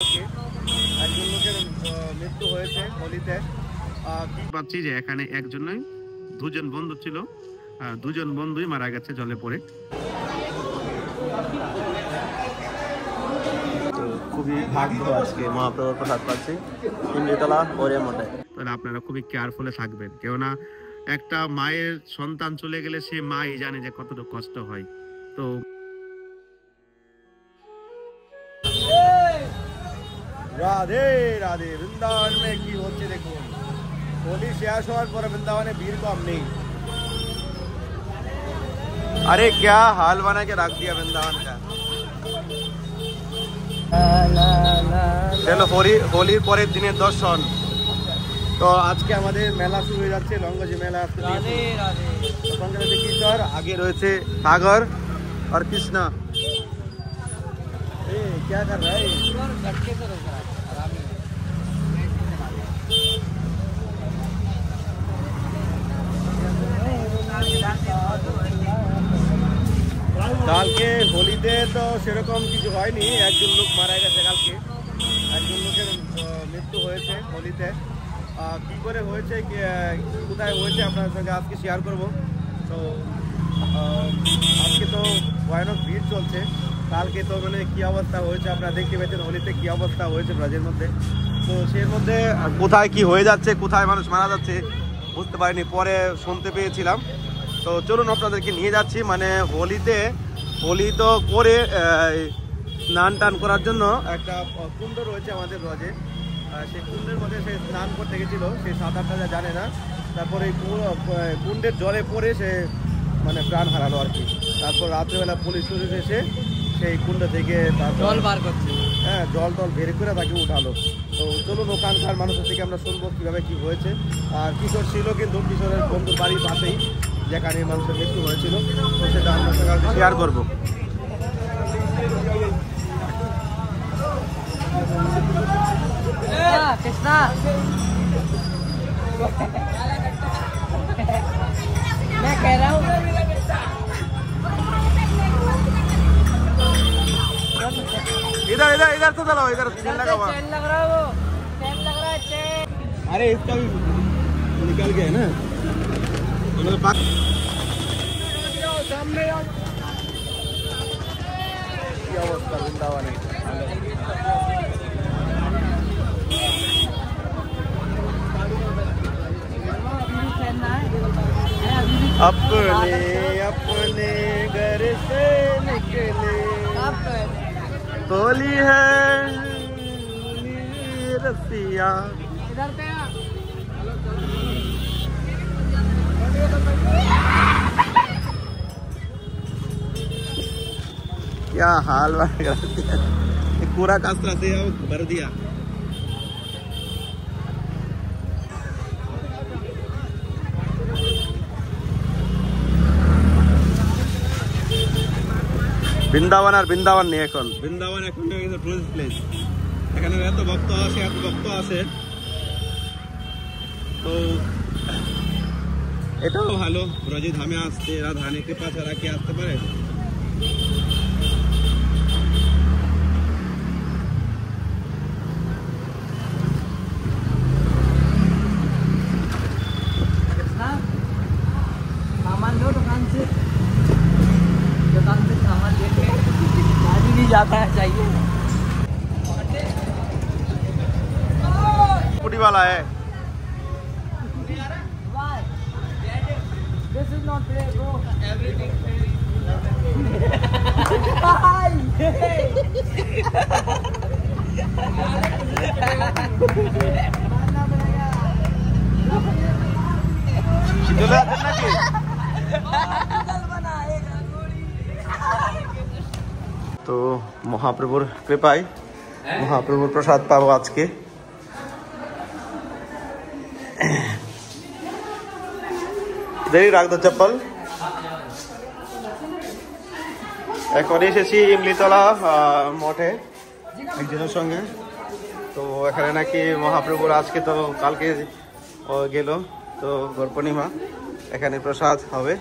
একজন লোকের মৃত্যু হয়েছে হোলিতে। পাচ্ছি যে এখানে একজন নয়, দুজন বন্ধু ছিল, দুজন বন্ধুই মারা গেছে জলে পড়ে। তো খুবই ভাগ্য আজকে মহাপ্রভুর প্রসাদ পাচ্ছি ইমলিতলা ওরে মোটে। তাহলে আপনারা খুবই কেয়ারফুলে থাকবেন, কেননা একটা মায়ের সন্তান চলে গেলে সে মাই জানে যে কতটুকু কষ্ট হয়। তো রাধে রাধে। বৃন্দাবন মে কি হচ্ছে দেখুন, হোলি শেষ হওয়ার পরে বৃন্দাবনে ভিড় কম নেই। अरे क्या हाल बना के रख दिया वृंदावन का। चलो হোলির পরের দিনের দর্শন। তো আজকে আমাদের মেলা শুরু হয়ে যাচ্ছে, লঙ্গজি মেলা। কিশোর আগে রয়েছে সাগর আর কৃষ্ণা। क्या कर रहा है? কালকে হোলিতে তো সেরকম কিছু হয়নি, একজন লোক মারা গেছে কালকে, একজন লোকের মৃত্যু হয়েছে হোলিতে। কি করে হয়েছে, কোথায় হয়েছে আপনার সঙ্গে আজকে শেয়ার করব। তো আজকে তো ভয়ানক ভিড় চলছে, কালকে তো মানে কী অবস্থা হয়েছে আপনারা দেখতে পেয়েছেন, হোলিতে কী অবস্থা হয়েছে ব্রাজিলের মধ্যে। তো সের মধ্যে কোথায় কি হয়ে যাচ্ছে, কোথায় মানুষ মারা যাচ্ছে বুঝতে পারিনি, পরে শুনতে পেয়েছিলাম। তো চলুন আপনাদেরকে নিয়ে যাচ্ছি। মানে হোলি তো করে স্নান টান করার জন্য একটা কুণ্ড রয়েছে আমাদের ব্রজে, সেই কুণ্ডের মধ্যে সে স্নান করতে গেছিল, সে সাঁতারটা জানে না, তারপরে কুণ্ডের জলে পড়ে সে মানে প্রাণ হারালো আর কি। তারপর রাত্রেবেলা পুলিশ এসে সেই কুণ্ড থেকে জল বার করছে, হ্যাঁ জল টল বের করে তাকে উঠালো। তো চলুন ওখানকার মানুষের থেকে আমরা শুনবো কীভাবে কী হয়েছে। আর কিশোর ছিল, কিন্তু কিশোরের বন্ধুর বাড়ির পাশেই যেখানে মানুষের মৃত্যু হয়েছিল, তো সেটা আমরা সঙ্গে শেয়ার করবো। कृष्णा मैं कह रहा हूँ इधर इधर इधर तो चलो, इधर चेन लगा हुआ। चैन लग रहा है, वो चैन लग रहा है चैन। अरे इसका भी निकल गया ना, सामने क्या अवस्था वृंदावन है। अपने अपने घर से निकले होली है रसिया। इधर पे क्या हाल बना दिया, पूरा कचरा से भर दिया। বৃন্দাবন আর বৃন্দাবন নেই এখন, বৃন্দাবন এখন টুরিস্ট প্লেস, এখানে এত ভক্ত আসে, তো এটাও ভালো। ব্রজে ধামে আসতে এরা ধানে কৃপা ছাড়া কি আসতে পারে? सामान लो दुकान से सामान लेके गाड़ी नहीं जाता है चाहिए। पुटी वाला है। This is not play, bro. Everything. তো মহাপ্রভুর কৃপায় মহাপ্রভুর প্রসাদ পাবো আজকে। দেরি রাখ দো চপ্পল। এখন এসেছি ইমলিতলা মঠে একজনের সঙ্গে। তো এখানে নাকি মহাপ্রভুর আজকে তো কালকে গেল, তো গৌর পূর্ণিমা, এখানে প্রসাদ হবে।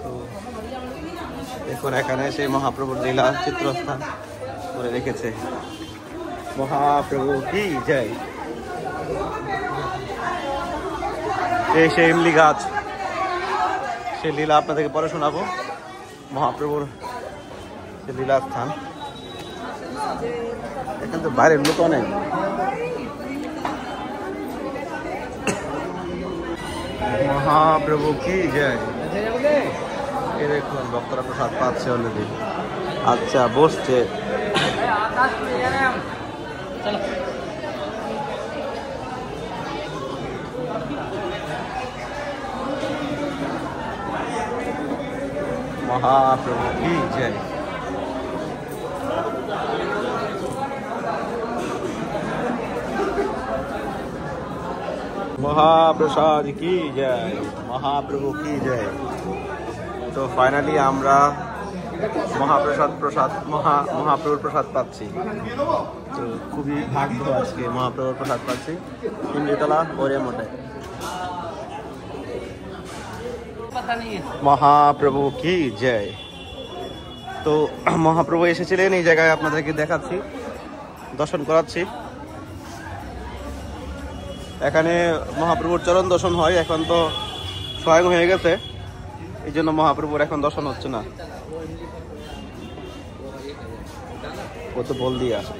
তো দেখুন এখানে সেই মহাপ্রভুর লীলা চিত্রস্থান করে রেখেছে। মহাপ্রভু কি জয়। এই সেই ইমলি গাছ, সে লীলা আপনাদেরকে পরে শোনাবো। মহাপ্রভুর সে লীলা স্থান। এখান তো বাইরের লোক অনেক। মহাপ্রভু কি জয়। এই দেখুন ভক্তরা প্রসাদ পাচ্ছে অলরেডি। আচ্ছা বসছে। মহাপ্রভু কি জয়। মহাপ্রসাদ কি জয়, মহাপ্রভু কি জয়। তো ফাইনালি আমরা মহাপ্রভুর প্রসাদ পাচ্ছি। তো খুবই ভাগ্য আজকে মহাপ্রভুর প্রসাদ পাচ্ছি। ইমলিতলা ওরে মোটে। মহাপ্রভু কি জয়। তো মহাপ্রভু এসেছিলেন এই জায়গায়, আপনাদেরকে দেখাচ্ছি, দর্শন করাচ্ছি। এখানে মহাপ্রভুর চরণ দর্শন হয়। এখন তো স্বয়ং হয়ে গেছে, এই জন্য মহাপ্রভুর এখন দর্শন হচ্ছে না। কত বল দিয়ে আসে।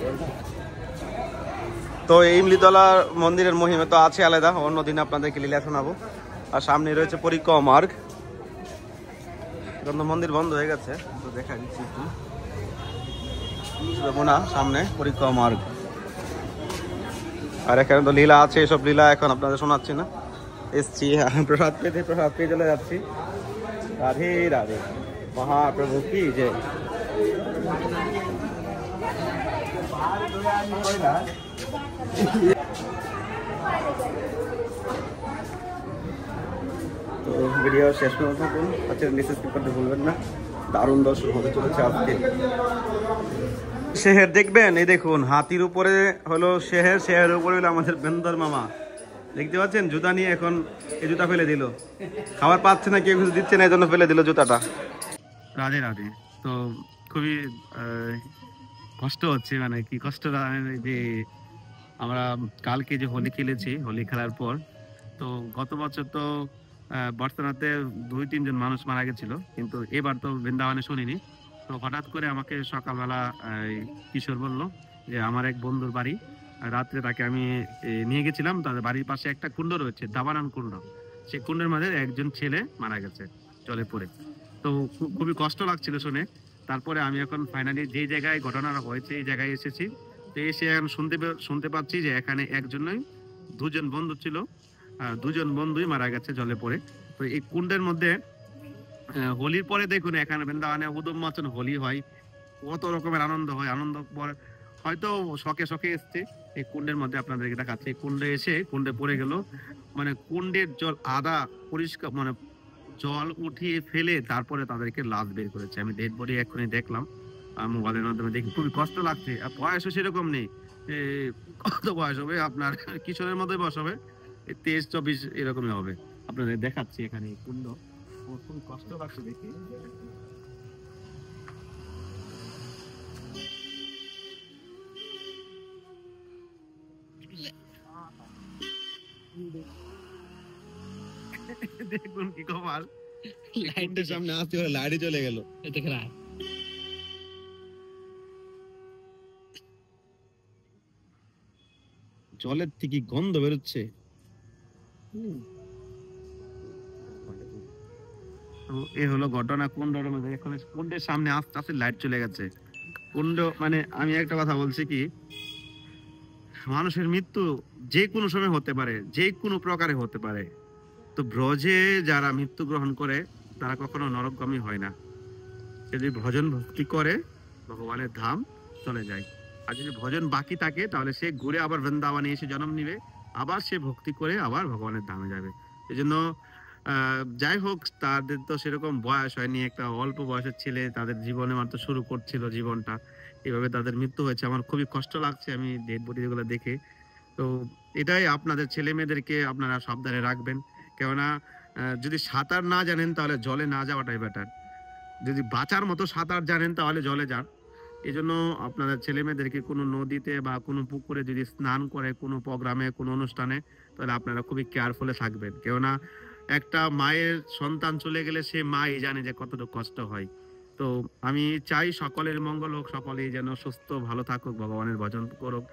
তো এই ইমলিতলা মন্দিরের মহিমা তো আছে আলাদা, অন্যদিন আপনাদেরকে লীলা শোনাবো। আর সামনে রয়েছে পরিক্রমা মার্গ। মন্দির বন্ধ হয়ে গেছে, তো দেখা দিচ্ছি একটু না, সামনে পরিক্রমা মার্গ। আর এখানে তো লীলা আছে, এসব লীলা এখন আপনাদের শোনাচ্ছি না। এসছি প্রসাদ পেয়ে চলে যাচ্ছি। রাধে রাধে। মহাপ্রভু কি জয়। তো ভিডিও শেষ করে থাকুন, চ্যানেলটি সাবস্ক্রাইব করতে ভুলবেন না। দারুণ দর্শন হতে চলেছে আজকে। শেহের দেখবেন, এই দেখুন হাতির উপরে হলো শেহের, শেহের উপরে হলো আমাদের বেন্দর মামা। দেখতে পাচ্ছেন জুতা নিয়ে এখন এই জুতা ফেলে দিল। খাবার পাচ্ছে না, কেউ কিছু দিচ্ছে না, এই জন্য ফেলে দিল জুতাটা। রাধে রাধে। তো খুবই কষ্ট হচ্ছে, মানে কি কষ্ট, যে আমরা কালকে যে হোলি খেলেছি, হোলি খেলার পর তো গত বছর তো বর্তমানে 2-3 জন মানুষ মারা গেছিল, কিন্তু এবার তো বৃন্দাবনে শুনিনি। তো হঠাৎ করে আমাকে সকালবেলা কিশোর বলল যে আমার এক বন্ধুর বাড়ি, রাত্রে তাকে আমি নিয়ে গেছিলাম। তাদের বাড়ির পাশে একটা কুণ্ড রয়েছে, দাবানন কুণ্ড। সেই কুণ্ডের মাঝে একজন ছেলে মারা গেছে জলে পড়ে। তো খুবই কষ্ট লাগছিল শুনে। তারপরে আমি এখন ফাইনালি যে জায়গায় ঘটনাটা হয়েছে এই জায়গায় এসেছি। তো এসে এখন শুনতে পাচ্ছি যে এখানে একজনই 2জন বন্ধু ছিল, 2জন বন্ধুই মারা গেছে জলে পড়ে। তো এই কুণ্ডের মধ্যে হোলির পরে দেখুন এখানে বৃন্দাবনে উদমোচন হোলি হয়, কত রকমের আনন্দ হয়। আনন্দ পর হয়তো শখে এসছে এই কুণ্ডের মধ্যে, আপনাদেরকে দেখাচ্ছে। কুণ্ডে এসে কুণ্ডে পড়ে গেল, মানে কুণ্ডের জল আদা পরিষ্কার, মানে জল উঠিয়ে ফেলে তারপরে তাদেরকে লাশ বের করেছে। আমি ডেড বডি এক্ষুনি দেখলাম মোবাইলের মাধ্যমে, দেখি খুবই কষ্ট লাগছে। আর বয়সও সেরকম নেই, কত বয়স হবে আপনার, কিশোরের মধ্যে বয়স হবে 23-24 এরকমই হবে। আপনাদের দেখাচ্ছি এখানে কুণ্ড, খুব কষ্ট লাগছে দেখি। দেখুন কি কমাল, লাইটের সামনে আসতে হলে লাইটে চলে গেল। জলের থেকে গন্ধ বেরোচ্ছে। এ হলো ঘটনা কুণ্ডের মধ্যে। এখন কুণ্ডের সামনে আস্তে আস্তে লাইট চলে গেছে। কুণ্ড মানে আমি একটা কথা বলছি কি, মানুষের মৃত্যু যে কোনো সময় হতে পারে, যে কোনো প্রকারে হতে পারে। তো ব্রজে যারা মৃত্যুগ্রহণ করে তারা কখনো নরকগামী হয় না। যদি ভজন ভক্তি করে ভগবানের ধাম চলে যায়। আর যদি ভজন বাকি থাকে তাহলে সে ঘুরে আবার বৃন্দাবনে এসে জন্ম নিবে, আবার সে ভক্তি করে আবার ভগবানের ধামে যাবে। এই জন্য যাই হোক, তাদের তো সেরকম বয়স হয়নি, একটা অল্প বয়সের ছেলে তাদের জীবনে মাত্র শুরু করছিল জীবনটা, এভাবে তাদের মৃত্যু হয়েছে। আমার খুবই কষ্ট লাগছে আমি ডেড বডি গুলো দেখে। তো এটাই আপনাদের ছেলে মেয়েদেরকে আপনারা সাবধানে রাখবেন, কেননা যদি সাঁতার না জানেন তাহলে জলে না যাওয়াটাই বেটার। যদি বাঁচার মতো সাঁতার জানেন তাহলে জলে যান, এই জন্য আপনাদের ছেলে মেয়েদেরকে কোনো নদীতে বা কোনো পুকুরে যদি স্নান করে কোনো প্রোগ্রামে কোনো অনুষ্ঠানে, তাহলে আপনারা খুবই কেয়ারফুলে থাকবেন। কেননা একটা মায়ের সন্তান চলে গেলে সে মাই জানে যে কতটুকু কষ্ট হয়। তো আমি চাই সকলের মঙ্গল হোক, সকলেই যেন সুস্থ ভালো থাকুক, ভগবানের ভজন করুক।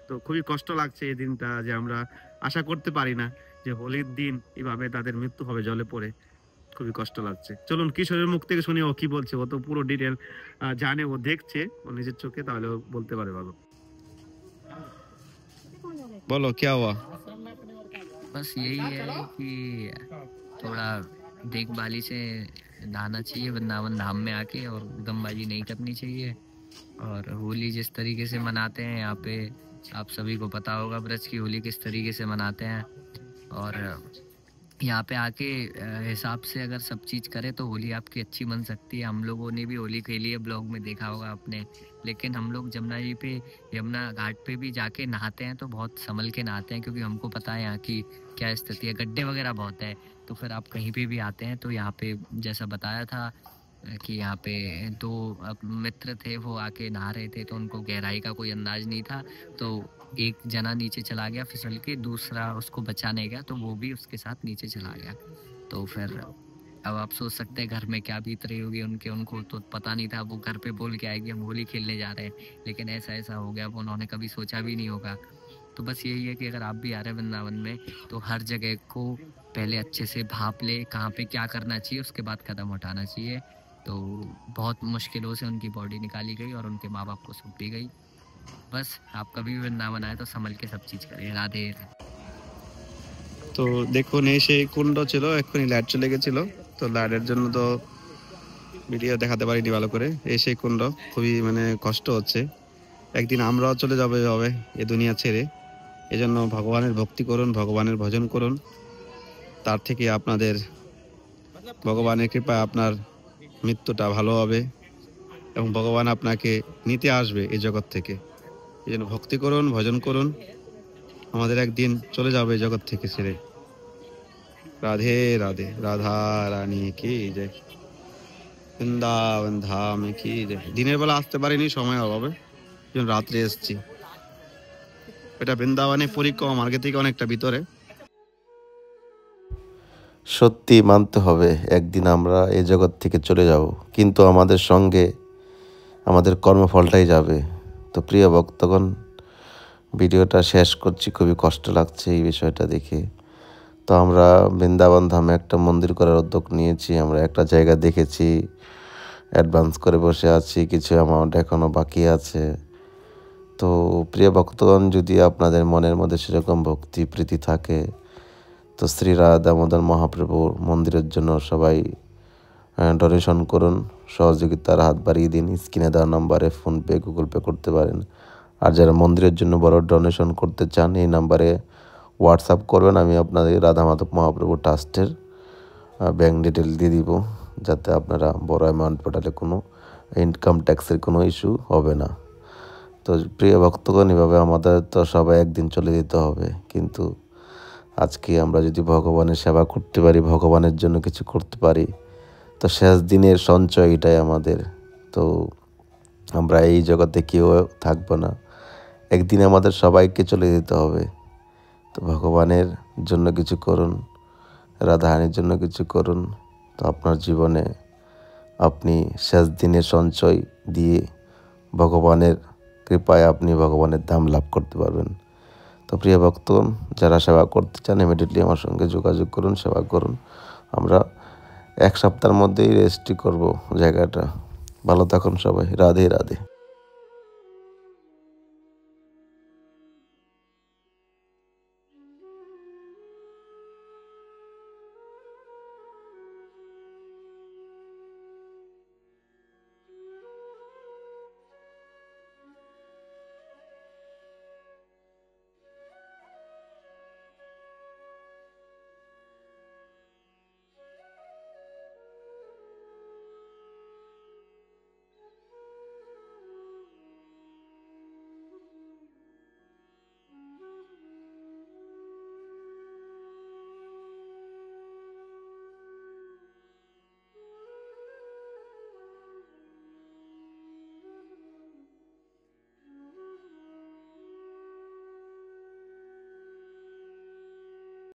তো খুবই কষ্ট লাগছে এই দিনটা, যে আমরা আশা করতে পারি না যে হোলির দিন এভাবে তাদের মৃত্যু হবে জলে পড়ে। খুবই কষ্ট লাগছে। চলুন কিশোরের মুখ থেকে শুনি ও কি বলছে। ও তো পুরো ডিটেল জানে, ও দেখছে ও নিজের চোখে, তাহলে ও বলতে পারে ভালো। বলো क्या हुआ? बस यही है कि थोड़ा देखभाली से नहाना चाहिए वृंदावन धाम में आके, और दमबाजी नहीं करनी चाहिए। और होली जिस तरीके से मनाते हैं यहाँ पे, आप सभी को पता होगा ब्रज की होली किस तरीके से मनाते हैं। और यहाँ पे आके हिसाब से अगर सब चीज़ करें तो होली आपकी अच्छी बन सकती है। हम लोगों ने भी होली खेली है, ब्लॉग में देखा होगा आपने। लेकिन हम लोग जमुना जी पे, यमुना घाट पे भी जाके नहाते हैं तो बहुत संभल के नहाते हैं, क्योंकि हमको पता है यहाँ की क्या स्थिति है, गड्ढे वगैरह बहुत है। तो फिर आप कहीं पे भी आते हैं तो यहाँ पे जैसा बताया था कि यहाँ पे दो मित्र थे, वो आके नहा रहे थे, तो उनको गहराई का कोई अंदाज नहीं था। तो एक जना नीचे चला गया फिसल के, दूसरा उसको बचाने गया तो वो भी उसके साथ नीचे चला गया। तो फिर अब आप सोच सकते हैं घर में क्या बीत रही होगी उनके। उनको तो पता नहीं था, वो घर पे बोल के आएगी हम होली खेलने जा रहे हैं, लेकिन ऐसा ऐसा हो गया, वो उन्होंने कभी सोचा भी नहीं होगा। तो बस यही है कि अगर आप भी आ रहे हैं वृंदावन में, तो हर जगह को पहले अच्छे से भाप ले, कहाँ पे क्या करना चाहिए, उसके बाद कदम उठाना चाहिए। तो बहुत मुश्किलों से उनकी बॉडी निकाली गई और उनके माँ बाप को सौंपी गई। बस आप कभी भी वृंदावन आए तो संभल के सब चीज़ करिए। राधे। তো দেখুন এই সেই কুণ্ড ছিল, এক্ষুনি লাইট চলে গেছিল, তো লাইটের জন্য তো ভিডিও দেখাতে পারিনি ভালো করে। এই সেই কুণ্ড, খুবই মানে কষ্ট হচ্ছে। একদিন আমরাও চলে যাবো এভাবে এ দুনিয়া ছেড়ে। এজন্য ভগবানের ভক্তি করুন, ভগবানের ভজন করুন, তার থেকে আপনাদের ভগবানের কৃপায় আপনার মৃত্যুটা ভালো হবে এবং ভগবান আপনাকে নিতে আসবে এই জগৎ থেকে। এই জন্য ভক্তি করুন, ভজন করুন, আমাদের একদিন চলে যাবে এই জগৎ থেকে ছেড়ে। রাধে রাধে, রাধা রানী কি জয়, বৃন্দাবন ধাম কি জয়। দিনের বেলা আসতে পারিনি সময়ের অভাবে, যেন রাত্রে এসেছি। এটা বৃন্দাবনে পরিক্রমা মার্গে থেকে অনেকটা ভিতরে। সত্যি মানতে হবে একদিন আমরা এই জগৎ থেকে চলে যাব, কিন্তু আমাদের সঙ্গে আমাদের কর্মফলটাই যাবে। তো প্রিয় ভক্তগণ, ভিডিওটা শেষ করছি, খুবই কষ্ট লাগছে এই বিষয়টা দেখে। তো আমরা বৃন্দাবন ধামে একটা মন্দির করার উদ্যোগ নিয়েছি। আমরা একটা জায়গা দেখেছি, অ্যাডভান্স করে বসে আছি, কিছু অ্যামাউন্ট এখনও বাকি আছে। তো প্রিয় ভক্তগণ, যদি আপনাদের মনের মধ্যে সেরকম ভক্তি প্রীতি থাকে, তো শ্রী রাধা দামোদর মহাপ্রভুর মন্দিরের জন্য সবাই ডোনেশন করুন, সহযোগিতার হাত বাড়িয়ে দিন। স্ক্রিনে দেওয়া নাম্বারে ফোনপে, গুগল পে করতে পারেন। আর যারা মন্দিরের জন্য বড় ডোনেশন করতে চান, এই নাম্বারে হোয়াটসঅ্যাপ করবেন। আমি আপনাদের রাধা মাধব মহাপ্রভু ট্রাস্টের ব্যাঙ্ক ডিটেল দিয়ে দিব, যাতে আপনারা বড় অ্যামাউন্ট পাঠালে কোনো ইনকাম ট্যাক্সের কোনো ইস্যু হবে না। তো প্রিয় ভক্তগণ, এভাবে আমাদের তো সবাই একদিন চলে যেতে হবে, কিন্তু আজকে আমরা যদি ভগবানের সেবা করতে পারি, ভগবানের জন্য কিছু করতে পারি, তো শেষ দিনের সঞ্চয় এটাই আমাদের। তো আমরা এই জগতে কেউ থাকবো না, একদিন আমাদের সবাইকে চলে যেতে হবে। তো ভগবানের জন্য কিছু করুন, রাধারানীর জন্য কিছু করুন। তো আপনার জীবনে আপনি শেষ দিনের সঞ্চয় দিয়ে ভগবানের কৃপায় আপনি ভগবানের ধাম লাভ করতে পারবেন। তো প্রিয় ভক্তগণ, যারা সেবা করতে চান ইমিডিয়েটলি আমার সঙ্গে যোগাযোগ করুন, সেবা করুন। আমরা 1 সপ্তাহের মধ্যেই রেজিস্ট্রি করব জায়গাটা। ভালো থাকুন সবাই। রাধে রাধে।